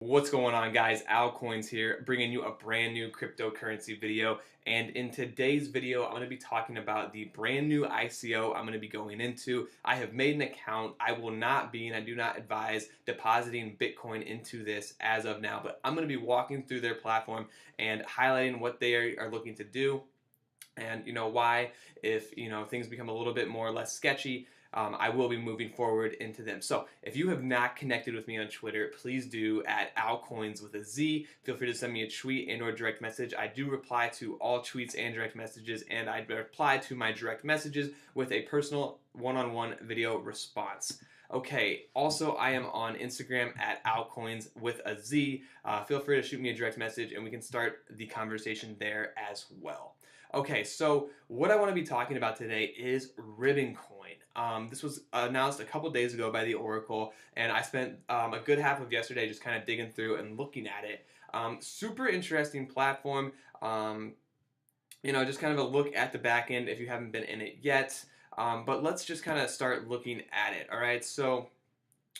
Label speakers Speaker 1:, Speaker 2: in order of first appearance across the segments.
Speaker 1: What's going on, guys? Alcoins here, bringing you a brand new cryptocurrency video. And in today's video, I'm going to be talking about the brand new ICO I'm going to be going into. I have made an account. I will not be, and I do not advise depositing Bitcoin into this as of now, but I'm going to be walking through their platform and highlighting what they are looking to do. And why, if things become a little bit more or less sketchy, I will be moving forward into them. So if you have not connected with me on Twitter, please do at Alcoins with a Z. Feel free to send me a tweet and or direct message. I do reply to all tweets and direct messages, and I reply to my direct messages with a personal one-on-one video response. Okay, also I am on Instagram at Alcoins with a Z. Feel free to shoot me a direct message and we can start the conversation there as well. Okay, so what I want to be talking about today is Ribbon Coin. This was announced a couple days ago by the Oracle, and I spent a good half of yesterday just kind of digging through and looking at it. Super interesting platform. Just kind of a look at the back end if you haven't been in it yet. But let's just kind of start looking at it. All right, so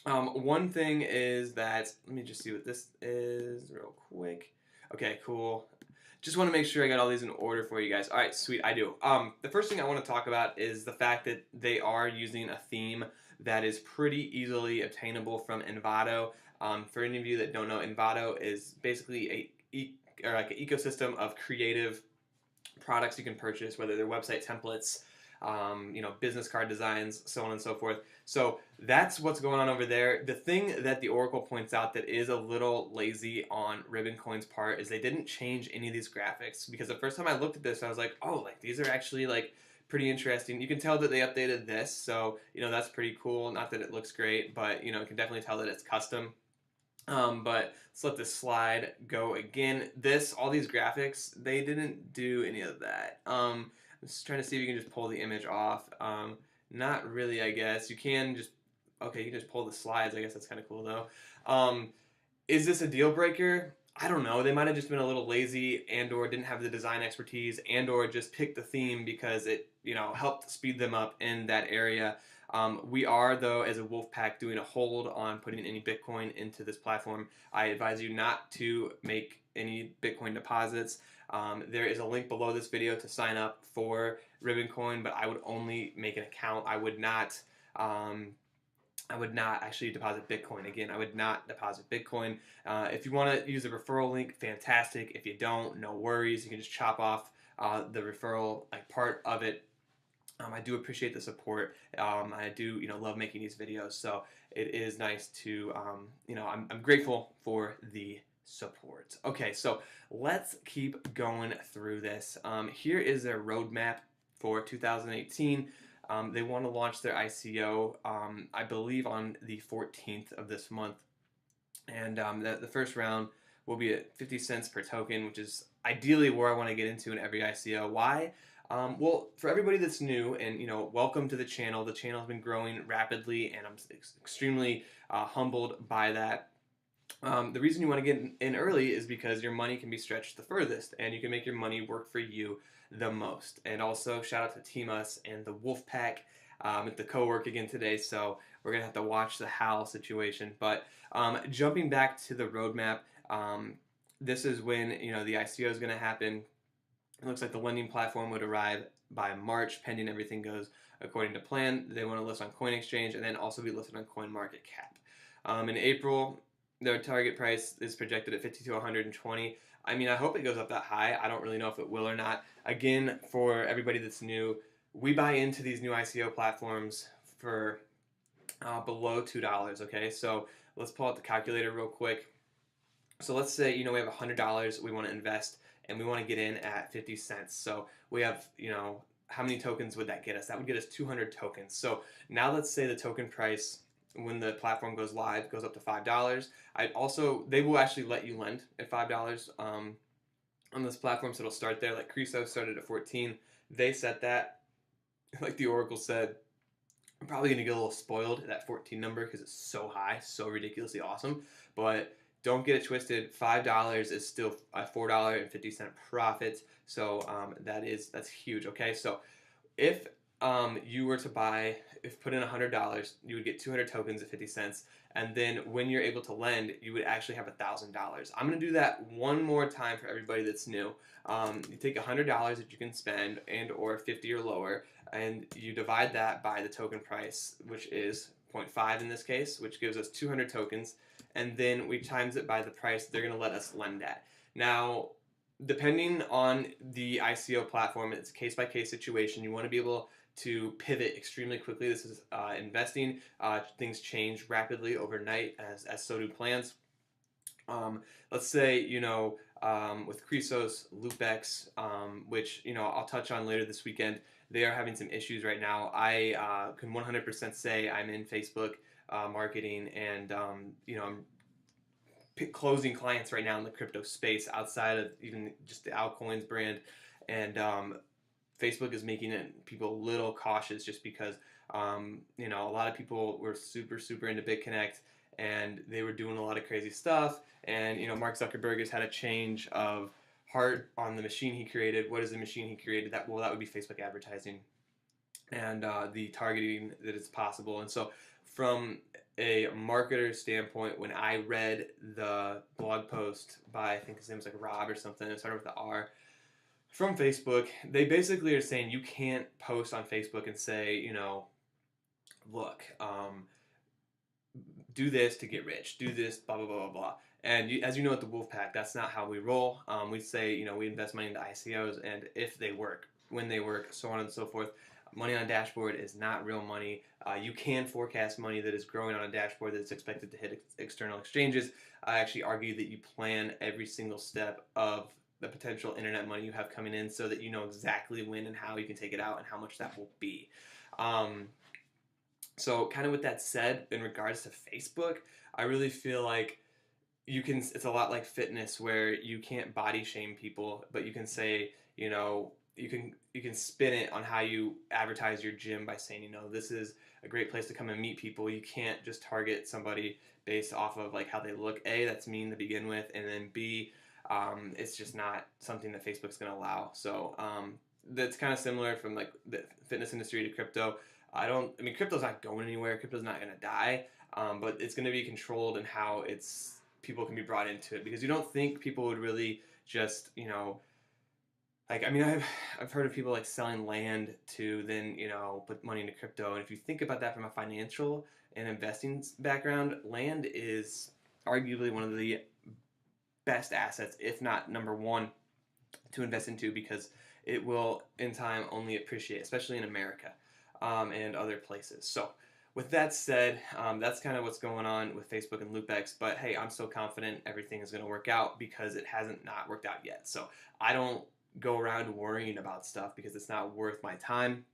Speaker 1: one thing is that, let me just see what this is real quick. Okay, cool. Just want to make sure I got all these in order for you guys. All right, sweet, I do. The first thing I want to talk about is the fact that they are using a theme that is pretty easily obtainable from Envato. For any of you that don't know, Envato is basically like an ecosystem of creative products you can purchase, whether they're website templates, business card designs, so on and so forth. So that's what's going on over there. The thing that the Oracle points out that is a little lazy on Ribbon Coin's part is they didn't change any of these graphics, because the first time I looked at this, I was like, oh, like these are actually like pretty interesting. You can tell that they updated this, so that's pretty cool. Not that it looks great, but you can definitely tell that it's custom. But let's let this slide go again. All these graphics, they didn't do any of that. I'm just trying to see if you can just pull the image off. Not really, I guess. You can just pull the slides. I guess that's kind of cool, though. Is this a deal breaker? I don't know. They might have just been a little lazy and or didn't have the design expertise and or just picked the theme because it, helped speed them up in that area. We are, though, as a Wolfpack, doing a hold on putting any Bitcoin into this platform. I advise you not to make any Bitcoin deposits. There is a link below this video to sign up for Ribbon Coin, but I would only make an account. I would not actually deposit Bitcoin. Again, I would not deposit Bitcoin. If you want to use the referral link, fantastic. If you don't, no worries. You can just chop off the referral part of it. I do appreciate the support. I do, love making these videos. So it is nice to, I'm grateful for the support. Okay, so let's keep going through this. Here is their roadmap for 2018. They want to launch their ICO, I believe, on the 14th of this month. And the first round will be at 50 cents per token, which is ideally where I want to get into in every ICO. Why? Well, for everybody that's new, and welcome to the channel. The channel has been growing rapidly, and I'm extremely humbled by that. The reason you want to get in early is because your money can be stretched the furthest, and you can make your money work for you the most. And also, shout out to Team Us and the Wolfpack at the co-work again today, so we're going to have to watch the HAL situation. But jumping back to the roadmap, this is when the ICO is going to happen. It looks like the lending platform would arrive by March, pending everything goes according to plan. They want to list on CoinExchange and then also be listed on CoinMarketCap. In April, their target price is projected at 50 to 120. I mean, I hope it goes up that high. I don't really know if it will or not. Again, for everybody that's new, we buy into these new ICO platforms for below $2, okay? So let's pull out the calculator real quick. So let's say, we have $100 we want to invest, and we want to get in at 50 cents. So we have, how many tokens would that get us? That would get us 200 tokens. So now let's say the token price, when the platform goes live, goes up to $5. They will actually let you lend at $5 on this platform, so it'll start there. Like Creso started at 14. They set that, like the Oracle said, I'm probably going to get a little spoiled at that 14 number because it's so high, so ridiculously awesome. But don't get it twisted. $5 is still a $4.50 profit. So that's huge. Okay, so if you were to buy, if put in $100, you would get 200 tokens at 50 cents. And then when you're able to lend, you would actually have $1,000. I'm going to do that one more time for everybody that's new. You take $100 that you can spend and or 50 or lower, and you divide that by the token price, which is 0.5 in this case, which gives us 200 tokens. And then we times it by the price they're going to let us lend at. Now, depending on the ICO platform, it's a case-by-case situation. You want to be able to pivot extremely quickly. This is investing. Things change rapidly overnight, as so do plans. Let's say, with Cresos, LoopX, which, I'll touch on later this weekend, they are having some issues right now. I can 100% say I'm in Facebook marketing, and, I'm closing clients right now in the crypto space outside of even just the altcoins brand. And Facebook is making people a little cautious just because, a lot of people were super into BitConnect, and they were doing a lot of crazy stuff. And, Mark Zuckerberg has had a change of heart on the machine he created. What is the machine he created? That would be Facebook advertising and the targeting that is possible. And so from a marketer standpoint, when I read the blog post by, I think his name was like Rob or something, it started with the R, from Facebook, they basically are saying you can't post on Facebook and say, look, do this to get rich, do this, blah, blah, blah, blah, blah. And as you know at the Wolfpack, that's not how we roll. We say, we invest money into ICOs, and if they work, when they work, so on and so forth. Money on a dashboard is not real money. You can forecast money that is growing on a dashboard that's expected to hit external exchanges. I actually argue that you plan every single step of the potential internet money you have coming in so that you know exactly when and how you can take it out and how much that will be. So kind of with that said, in regards to Facebook, I really feel like it's a lot like fitness, where you can't body shame people, but you can say, you can spin it on how you advertise your gym by saying, this is a great place to come and meet people. You can't just target somebody based off of like how they look. A, that's mean to begin with, and then B, it's just not something that Facebook's going to allow. So that's kind of similar from like the fitness industry to crypto. Crypto's not going anywhere. Crypto's not going to die, but it's going to be controlled in how people can be brought into it, because you don't think people would really just, I've heard of people like selling land to then, put money into crypto. And if you think about that from a financial and investing background, land is arguably one of the best assets, if not number one, to invest into, because it will in time only appreciate, especially in America and other places. So with that said, that's kind of what's going on with Facebook and LoopX. But hey, I'm so confident everything is going to work out, because it hasn't not worked out yet. So I don't go around worrying about stuff, because it's not worth my time.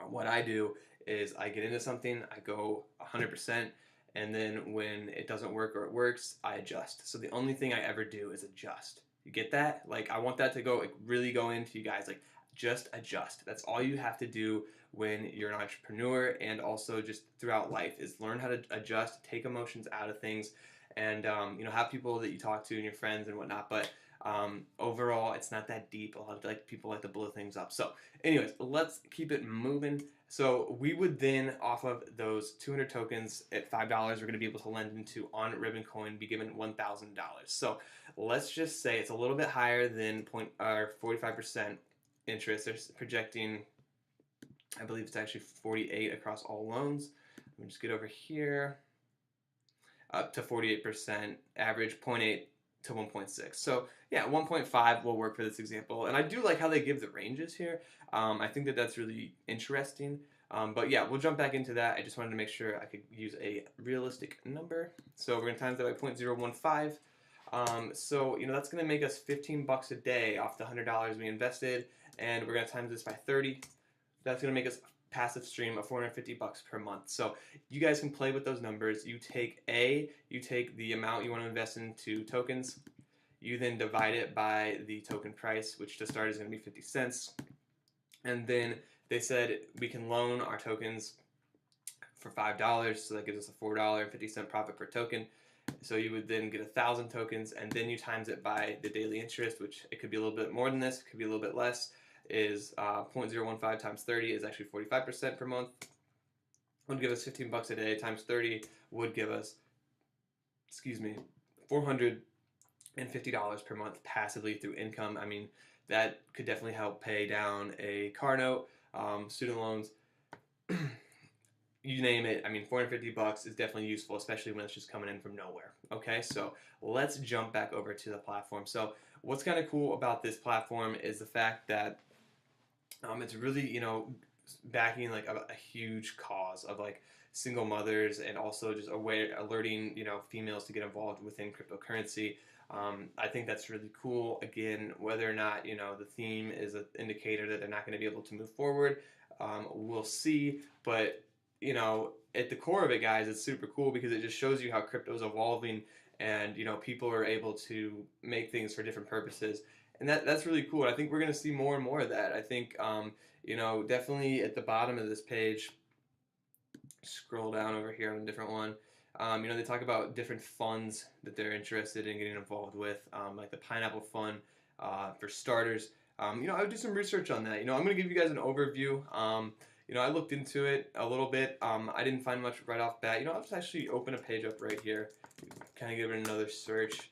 Speaker 1: What I do is I get into something, I go 100%, and then when it doesn't work or it works, I adjust. So the only thing I ever do is adjust. You get that? Like, I want that to go, like, really go into you guys. Like, just adjust. That's all you have to do when you're an entrepreneur, and also just throughout life, is learn how to adjust, take emotions out of things, and have people that you talk to and your friends and whatnot. But overall, it's not that deep. A lot of people like to blow things up. So anyways, let's keep it moving. So we would then, off of those 200 tokens at $5, we're going to be able to lend into on Ribbon Coin, be given $1,000. So let's just say it's a little bit higher than 45% interest. They're projecting, I believe it's actually 48 across all loans. Let me just get over here. Up to 48%, average 0.8 to 1.6. So yeah, 1.5 will work for this example. And I do like how they give the ranges here. I think that that's really interesting. But yeah, we'll jump back into that. I just wanted to make sure I could use a realistic number. So we're going to times that by 0.015. So, that's going to make us 15 bucks a day off the $100 we invested. And we're going to times this by 30. That's going to make us passive stream of 450 bucks per month. So you guys can play with those numbers. You take the amount you want to invest into tokens. You then divide it by the token price, which to start is going to be 50 cents. And then they said we can loan our tokens for $5, so that gives us a $4.50 profit per token. So you would then get 1,000 tokens, and then you times it by the daily interest, which it could be a little bit more than this, it could be a little bit less. is 0.015 times 30 is actually 45% per month. Would give us $15 a day times 30 would give us, excuse me, $450 per month passively through income. I mean, that could definitely help pay down a car note, student loans, you name it. I mean, $450 is definitely useful, especially when it's just coming in from nowhere. Okay, so let's jump back over to the platform. So what's kind of cool about this platform is the fact that it's really, backing like a huge cause of like single mothers, and also just alerting, females to get involved within cryptocurrency. I think that's really cool. Again, whether or not, the theme is an indicator that they're not going to be able to move forward, we'll see. But at the core of it, guys, it's super cool because it just shows you how crypto is evolving, and people are able to make things for different purposes, and that's really cool. I think we're going to see more and more of that. I think definitely at the bottom of this page, scroll down over here on a different one. They talk about different funds that they're interested in getting involved with, like the Pineapple Fund for starters. I would do some research on that. I'm going to give you guys an overview. I looked into it a little bit. I didn't find much right off bat. I'll just actually open a page up right here, kind of give it another search.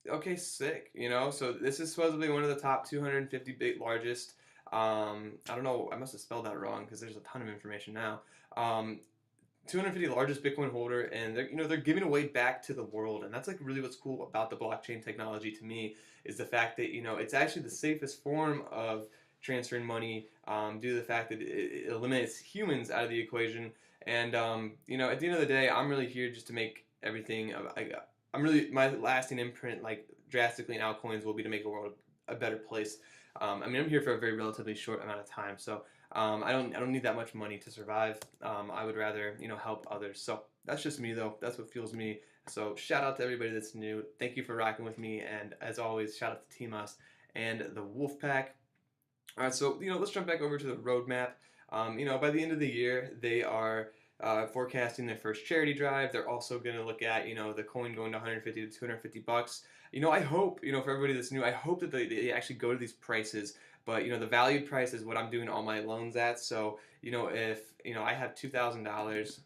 Speaker 1: Okay, sick. So this is supposedly one of the top 250 largest. I don't know. I must have spelled that wrong because there's a ton of information now. 250 largest Bitcoin holder, and they're giving away back to the world, and that's like really what's cool about the blockchain technology to me, is the fact that it's actually the safest form of transferring money, due to the fact that it eliminates humans out of the equation. And at the end of the day, I'm really here just to make everything. My lasting imprint, like drastically in altcoins, will be to make the world a better place. I'm here for a very relatively short amount of time, so I don't need that much money to survive. I would rather help others. So that's just me, though. That's what fuels me. So shout out to everybody that's new. Thank you for rocking with me, and as always, shout out to TMUS and the Wolfpack. All right, so let's jump back over to the roadmap. By the end of the year, they are forecasting their first charity drive. They're also going to look at the coin going to 150 to 250 bucks. I hope for everybody that's new, I hope that they actually go to these prices. But the valued price is what I'm doing all my loans at. So if I have $2,000,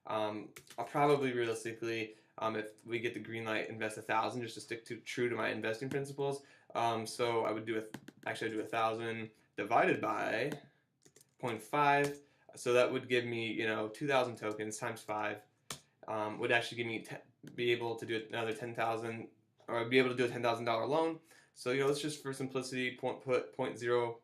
Speaker 1: I'll probably realistically, if we get the green light, invest 1,000 just to stick true to my investing principles. So I would do I'd do 1,000 divided by 0.5. So that would give me 2,000 tokens times 5. Would actually give me be able to do another 10,000, or I'd be able to do a $10,000 loan. So let's just, for simplicity, put 0.015,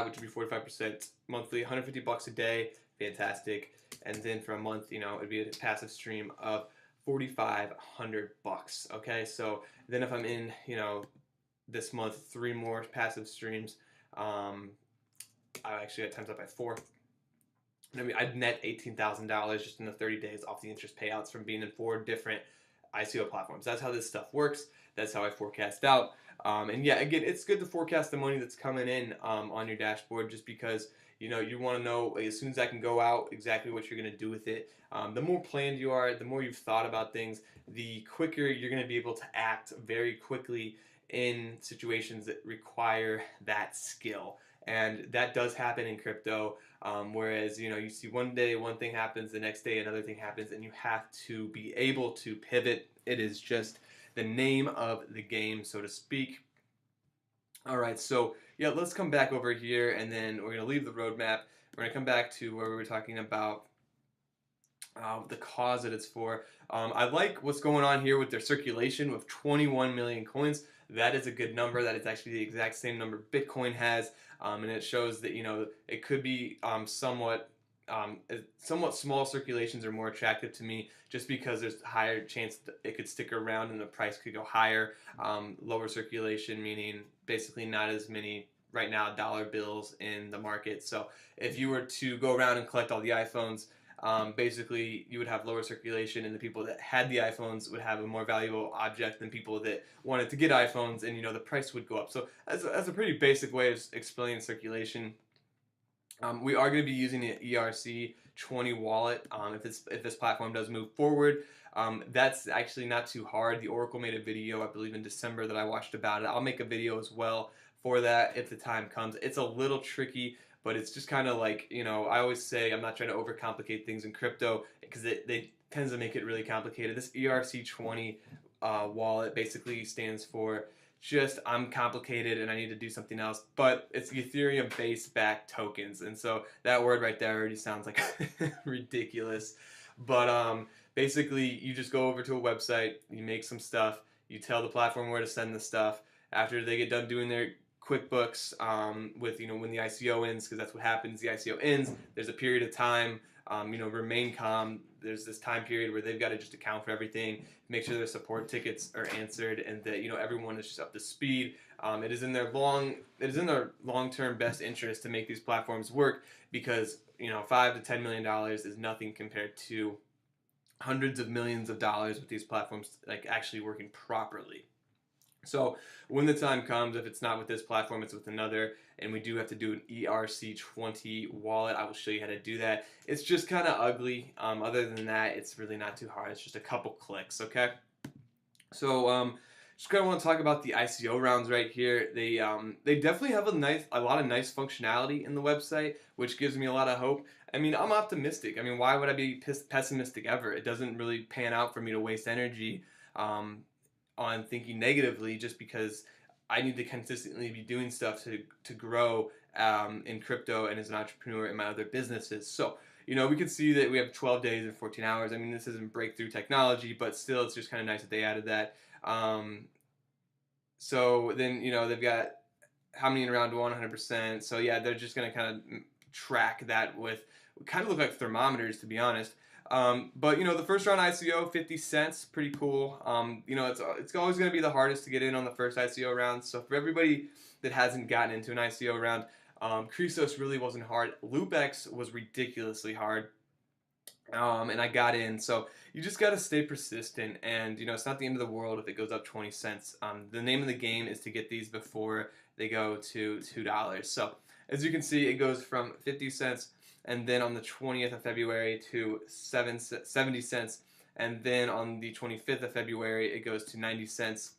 Speaker 1: which would be 45% monthly, 150 bucks a day, fantastic. And then for a month, it'd be a passive stream of 4,500 bucks. Okay, so then if I'm in, this month 3 more passive streams, I actually got times up by 4. I'd net $18,000 just in the 30 days off the interest payouts from being in 4 different ICO platforms. That's how this stuff works. That's how I forecast out. And yeah, again, it's good to forecast the money that's coming in on your dashboard, just because you want to know, like, as soon as that can go out, exactly what you're going to do with it. The more planned you are, the more you've thought about things, the quicker you're going to be able to act very quickly in situations that require that skill. And that does happen in crypto, whereas you see one day one thing happens, the next day another thing happens, and you have to be able to pivot. It is just the name of the game, so to speak. All right, so yeah, let's come back over here, and then we're going to leave the roadmap. We're going to come back to where we were talking about the cause that it's for. I like what's going on here with their circulation with 21 million coins. That is a good number. That is actually the exact same number Bitcoin has, and it shows that it could be somewhat small circulations are more attractive to me, just because there's a higher chance that it could stick around and the price could go higher. Lower circulation meaning basically not as many right now dollar bills in the market. So if you were to go around and collect all the iPhones, basically you would have lower circulation, and the people that had the iPhones would have a more valuable object than people that wanted to get iPhones, and the price would go up. So that's a pretty basic way of explaining circulation. We are going to be using an ERC20 wallet if this platform does move forward. That's actually not too hard. The Oracle made a video, I believe in December, that I watched about it. I'll make a video as well for that if the time comes. It's a little tricky, but it's just kind of like, I always say I'm not trying to overcomplicate things in crypto because they tends to make it really complicated. This ERC20 wallet basically stands for just I'm complicated and I need to do something else, but it's Ethereum base backed tokens, and so that word right there already sounds like ridiculous. But basically, you just go over to a website, you make some stuff, you tell the platform where to send the stuff. After they get done doing their QuickBooks with when the ICO ends, because that's what happens. The ICO ends. There's a period of time. Remain calm. There's this time period where they've got to just account for everything, make sure their support tickets are answered, and that everyone is just up to speed. It is in their long-term best interest to make these platforms work because $5 to $10 million is nothing compared to hundreds of millions of dollars with these platforms like actually working properly. So when the time comes, if it's not with this platform, it's with another, and we do have to do an ERC20 wallet. I will show you how to do that. It's just kind of ugly. Other than that, it's really not too hard. It's just a couple clicks, okay? So just kind of want to talk about the ICO rounds right here. They definitely have a lot of nice functionality in the website, which gives me a lot of hope. I mean, I'm optimistic. I mean, why would I be pessimistic ever? It doesn't really pan out for me to waste energy on thinking negatively just because I need to consistently be doing stuff to grow in crypto and as an entrepreneur in my other businesses. So, we can see that we have 12 days and 14 hours. I mean, this isn't breakthrough technology, but still, it's just kind of nice that they added that. So then, they've got how many in round 100%. So yeah, they're just going to kind of track that with kind of look like thermometers, to be honest. But the first round ICO, 50 cents, pretty cool. It's always going to be the hardest to get in on the first ICO round. So for everybody that hasn't gotten into an ICO round, Chrysos really wasn't hard. LoopX was ridiculously hard. And I got in. So you just got to stay persistent, and it's not the end of the world if it goes up 20 cents. The name of the game is to get these before they go to $2. So as you can see, it goes from 50 cents and then on the 20th of February to 70 cents, and then on the 25th of February it goes to 90 cents.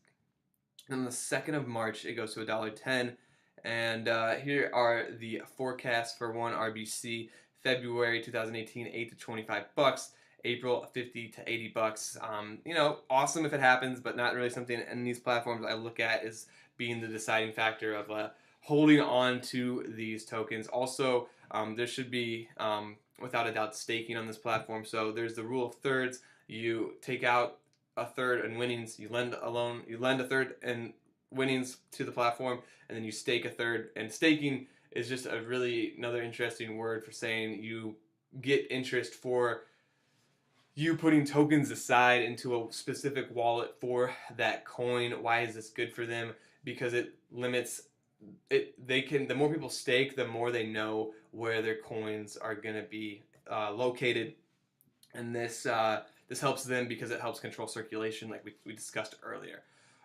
Speaker 1: And on the 2nd of March it goes to $1.10. And here are the forecasts for one RBC. February 2018, 8 to 25 bucks. April 50 to 80 bucks. Awesome if it happens, but not really something in these platforms I look at as being the deciding factor of holding on to these tokens. Also, there should be, without a doubt, staking on this platform. So there's the rule of thirds. You take out a third in winnings. You lend a third in winnings to the platform, and then you stake a third. And staking is just another interesting word for saying you get interest for you putting tokens aside into a specific wallet for that coin. Why is this good for them? Because it limits it. The more people stake, the more they know where their coins are going to be located, and this helps them because it helps control circulation, like we discussed earlier.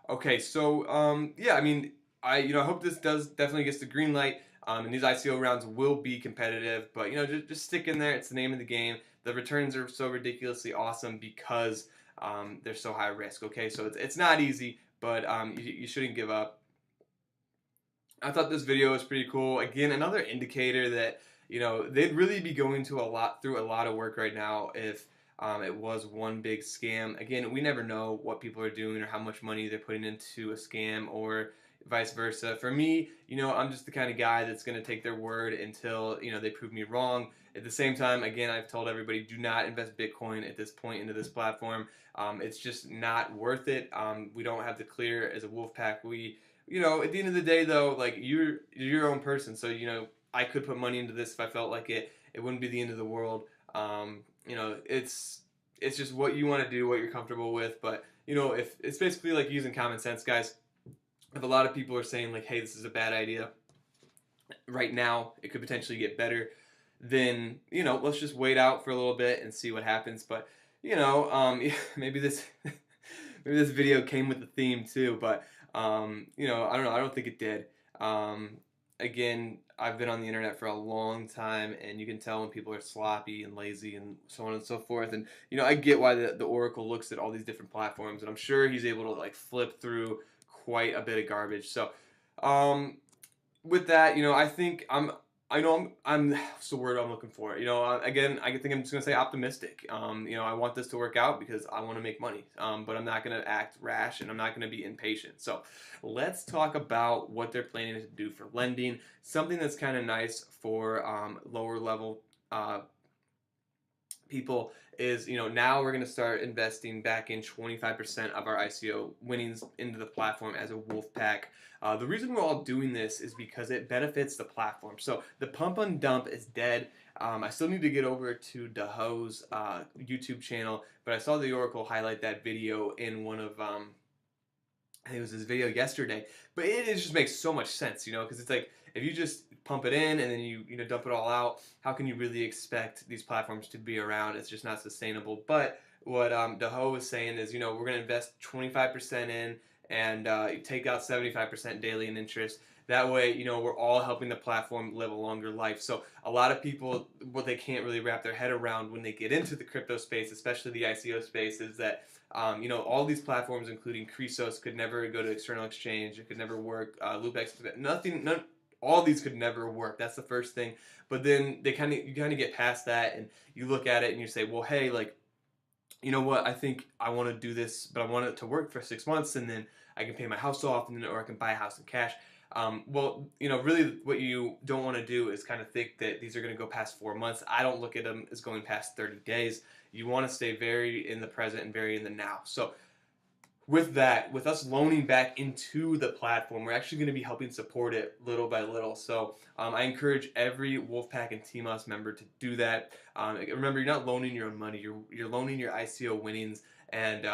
Speaker 1: Okay, so yeah, I mean, I hope this definitely gets the green light. And these ICO rounds will be competitive, but just stick in there. It's the name of the game. The returns are so ridiculously awesome because they're so high risk. Okay, so it's not easy, but you shouldn't give up. I thought this video was pretty cool. Again, another indicator that they'd really be going through a lot of work right now if it was one big scam. Again, we never know what people are doing or how much money they're putting into a scam or vice versa. For me, I'm just the kind of guy that's going to take their word until they prove me wrong. At the same time, again, I've told everybody, do not invest Bitcoin at this point into this platform. It's just not worth it. We don't have to clear as a Wolfpack. We, at the end of the day, though, like you're your own person, so I could put money into this if I felt like it. It wouldn't be the end of the world. It's just what you want to do, what you're comfortable with. But if it's basically like using common sense, guys. If a lot of people are saying like, hey, this is a bad idea right now, it could potentially get better, then let's just wait out for a little bit and see what happens. But maybe this video came with the theme too, but I don't know, I don't think it did. again, I've been on the internet for a long time, and you can tell when people are sloppy and lazy and so on and so forth. And I get why the Oracle looks at all these different platforms, and I'm sure he's able to like flip through quite a bit of garbage. So, um, with that, I think I know I'm what's the word I'm looking for? Again, I think I'm just gonna say optimistic. I want this to work out because I want to make money. But I'm not gonna act rash and I'm not gonna be impatient. So let's talk about what they're planning to do for lending. Something that's kind of nice for lower level people is now we're going to start investing back in 25% of our ICO winnings into the platform as a Wolfpack. The reason we're all doing this is because it benefits the platform. So the pump and dump is dead. I still need to get over to Daho's YouTube channel, but I saw the Oracle highlight that video in one of I think it was his video yesterday, but it just makes so much sense, because it's like if you just pump it in and then you dump it all out, how can you really expect these platforms to be around? It's just not sustainable. But what Daho was saying is, we're going to invest 25% in and take out 75% daily in interest. That way, we're all helping the platform live a longer life. So a lot of people, what they can't really wrap their head around when they get into the crypto space, especially the ICO space, is that all these platforms, including Cresos, could never go to external exchange. It could never work. LoopX, all these could never work. That's the first thing. But then you kind of get past that, and you look at it and you say, well, hey, like, you know what? I think I want to do this, but I want it to work for 6 months, and then I can pay my house off, and then or I can buy a house in cash. Well, really, what you don't want to do is kind of think that these are going to go past 4 months. I don't look at them as going past 30 days. You want to stay very in the present and very in the now. So with that, with us loaning back into the platform, we're actually going to be helping support it little by little. So I encourage every Wolfpack and TMOS member to do that. Remember, you're not loaning your own money. You're loaning your ICO winnings, and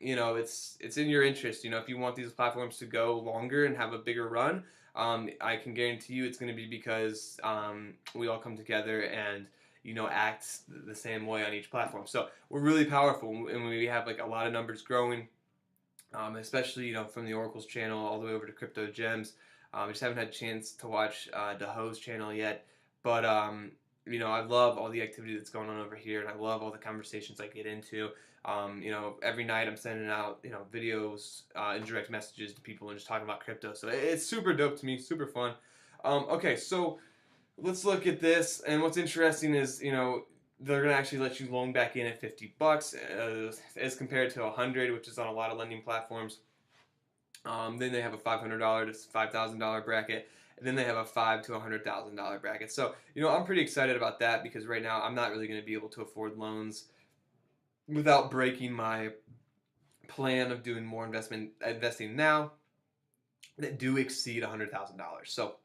Speaker 1: it's in your interest. If you want these platforms to go longer and have a bigger run, I can guarantee you it's going to be because we all come together and act the same way on each platform. So we're really powerful, and we have like a lot of numbers growing. Especially from the Oracle's channel all the way over to Crypto Gems. I just haven't had a chance to watch Daho's channel yet, but I love all the activity that's going on over here, and I love all the conversations I get into. Every night I'm sending out videos and direct messages to people and just talking about crypto. So it's super dope to me, super fun. Okay, so let's look at this, and what's interesting is they're going to actually let you loan back in at $50 as compared to $100, which is on a lot of lending platforms. Then they have a $500 to $5,000 bracket, and then they have a $5,000 to $100,000 bracket. So I'm pretty excited about that because right now I'm not really going to be able to afford loans without breaking my plan of doing more investing now that do exceed $100,000. So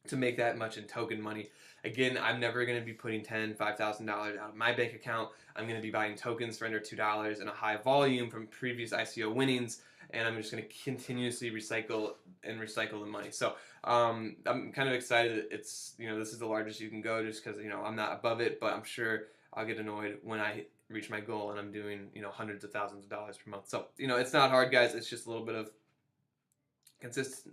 Speaker 1: to make that much in token money. Again, I'm never going to be putting $10,000, $5,000 out of my bank account. I'm going to be buying tokens for under $2 in a high volume from previous ICO winnings, and I'm just going to continuously recycle the money. So I'm kind of excited. It's this is the largest you can go, just because I'm not above it, but I'm sure I'll get annoyed when I reach my goal and I'm doing hundreds of thousands of dollars per month. So it's not hard, guys. It's just a little bit of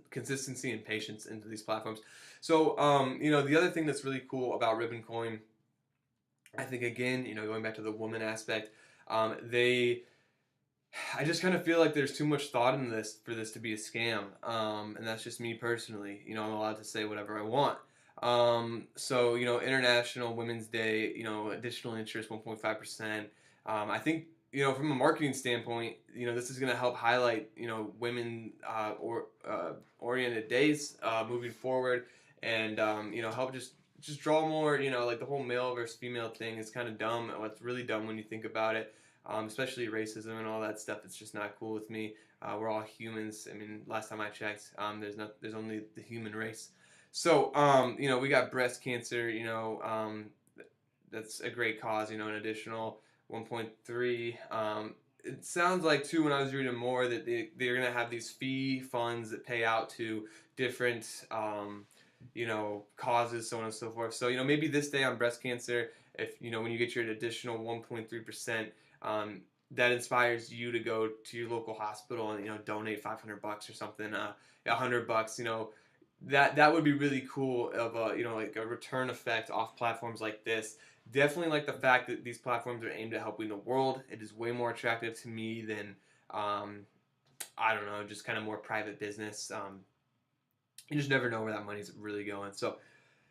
Speaker 1: consistency and patience into these platforms. So the other thing that's really cool about Ribbon Coin, I think, again, going back to the woman aspect, I just kind of feel like there's too much thought in this for this to be a scam, and that's just me personally. I'm allowed to say whatever I want. So International Women's Day, additional interest 1.5%. I think from a marketing standpoint, this is going to help highlight, women oriented days moving forward, and help just draw more. Like the whole male versus female thing is kind of dumb. It's really dumb when you think about it, especially racism and all that stuff. It's just not cool with me. We're all humans. I mean, last time I checked, there's only the human race. So we got breast cancer. That's a great cause. An additional 1.3. It sounds like too when I was reading more that they're gonna have these fee funds that pay out to different causes, so on and so forth. So maybe this day on breast cancer, if when you get your additional 1.3%, that inspires you to go to your local hospital and donate $500 or something, $100. that would be really cool of a, like a return effect off platforms like this. Definitely like the fact that these platforms are aimed at helping the world. It is way more attractive to me than I don't know, just kind of more private business. You just never know where that money's really going. So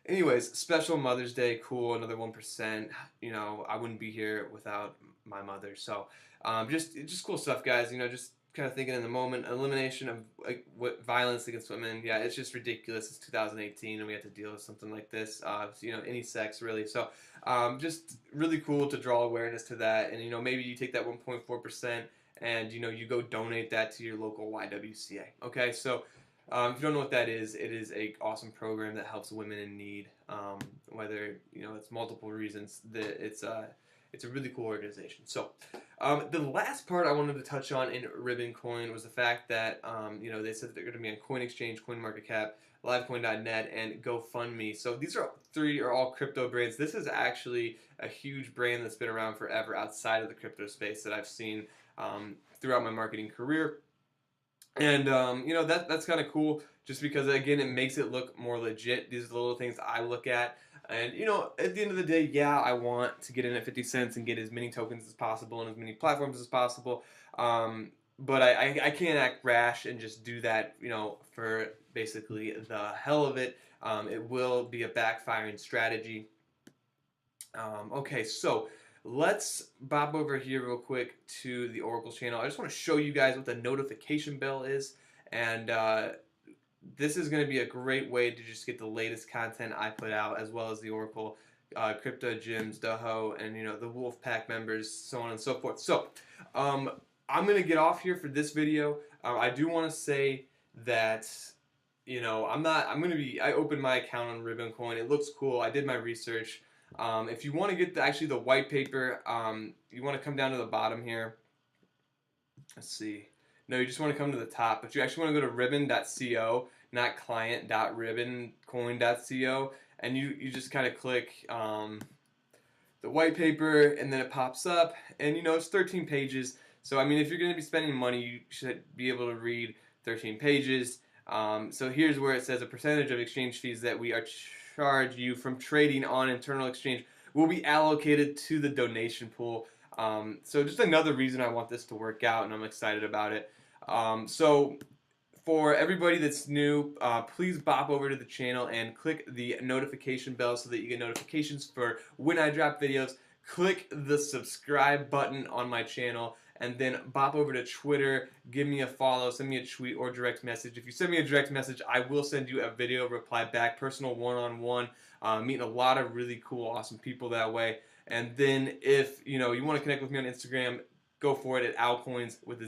Speaker 1: anyways, special Mother's Day, cool, another 1%. I wouldn't be here without my mother. So, just cool stuff, guys. Just kind of thinking in the moment, elimination of like what violence against women. Yeah, it's just ridiculous. It's 2018, and we have to deal with something like this. Any sex really. So, just really cool to draw awareness to that, and maybe you take that 1.4%. And you go donate that to your local YWCA. Okay, so if you don't know what that is, it is a awesome program that helps women in need. Whether it's multiple reasons that it's a really cool organization. So the last part I wanted to touch on in Ribbon Coin was the fact that they said that they're going to be on Coin Exchange, CoinMarketCap, LiveCoin.net, and GoFundMe. So these are all crypto brands. This is actually a huge brand that's been around forever outside of the crypto space that I've seen throughout my marketing career. And that's kind of cool, just because again it makes it look more legit. These are the little things I look at, and at the end of the day, yeah, I want to get in at 50 cents and get as many tokens as possible and as many platforms as possible. But I can't act rash and just do that, for basically the hell of it. It will be a backfiring strategy. Okay, so let's bop over here real quick to the Oracle channel. I just want to show you guys what the notification bell is, and this is going to be a great way to just get the latest content I put out, as well as the Oracle crypto gyms, Doho, and the Wolfpack members, so on and so forth. So I'm going to get off here for this video. I do want to say that I opened my account on Ribbon Coin. It looks cool. I did my research. If you want to get actually the white paper, you want to come down to the bottom here. Let's see. No, you just want to come to the top, but you actually want to go to ribbon.co, not client.ribboncoin.co, and you just kind of click the white paper, and then it pops up, and it's 13 pages. So I mean, if you're going to be spending money, you should be able to read 13 pages. So here's where it says a percentage of exchange fees that we charge you from trading on internal exchange will be allocated to the donation pool. So just another reason I want this to work out, and I'm excited about it. So for everybody that's new, please bop over to the channel and click the notification bell so that you get notifications for when I drop videos. Click the subscribe button on my channel, and then bop over to Twitter, give me a follow, send me a tweet or direct message. If you send me a direct message, I will send you a video reply back, personal one-on-one, meeting a lot of really cool, awesome people that way. And then if you want to connect with me on Instagram, go for it at alcoins with